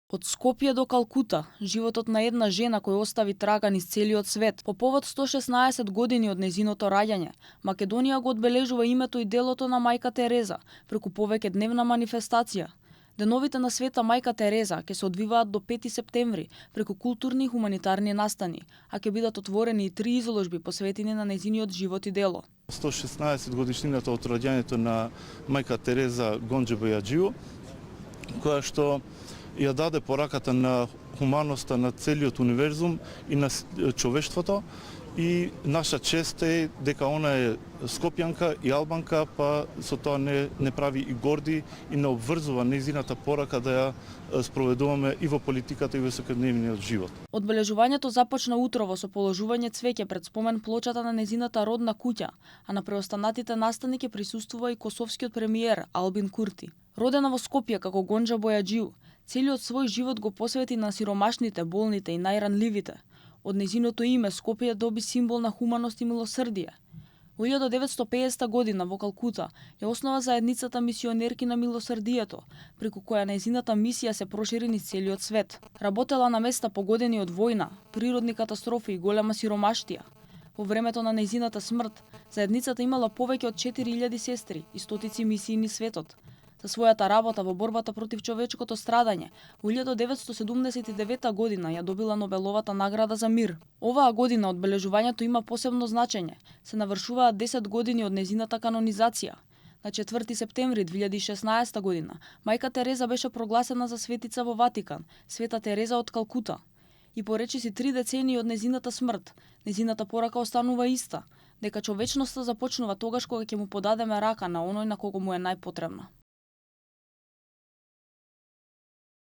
Од Скопје до Калкута, животот на една жена која остави трага низ целиот свет. По повод 116 години од незиното раѓање, Македонија го одбележува името и делото на мајка Тереза преку повеќедневна манифестација. Деновите на света мајка Тереза ќе се одвиваат до 5 септември преку културни и хуманитарни настани, а ќе бидат отворени и 3 изложби посветени на незиниот живот и дело. 116 годишнината од раѓањето на мајка Тереза Гонџе Бојаџију, која што ја даде пораката на хуманоста на целиот универзум и на човештвото, и наша чест е дека она е скопјанка и албанка, па со тоа не прави и горди и не обврзува незината порака да ја спроведуваме и во политиката и во секојдневниот живот. Одбележувањето започна утрово со положување цвеќе пред спомен плочата на незината родна куќа, а на преостанатите настани ќе присуствува и косовскиот премиер Албин Курти. Родена во Скопје како Гонџа Бојаџију, целиот свој живот го посвети на сиромашните, болните и најранливите. Од незиното име Скопје доби символ на хуманост и милосрдие. Во 1950 година во Калкута ја основа заедницата мисионерки на милосрдието, преку која незината мисија се прошири низ целиот свет. Работела на места погодени од војна, природни катастрофи и голема сиромаштија. Во времето на незината смрт, заедницата имала повеќе од 4000 сестри и стотици мисии низ светот. За својата работа во борбата против човечкото страдање, во 1979 година ја добила Нобеловата награда за мир. Оваа година одбележувањето има посебно значење. Се навршуваат 10 години од незината канонизација. На 4 септември 2016 година, мајка Тереза беше прогласена за светица во Ватикан, Света Тереза од Калкута. И поречиси 3 децении од незината смрт, незината порака останува иста, дека човечноста започнува тогаш кога ќе му подадеме рака на оној на кого му е најпотребна.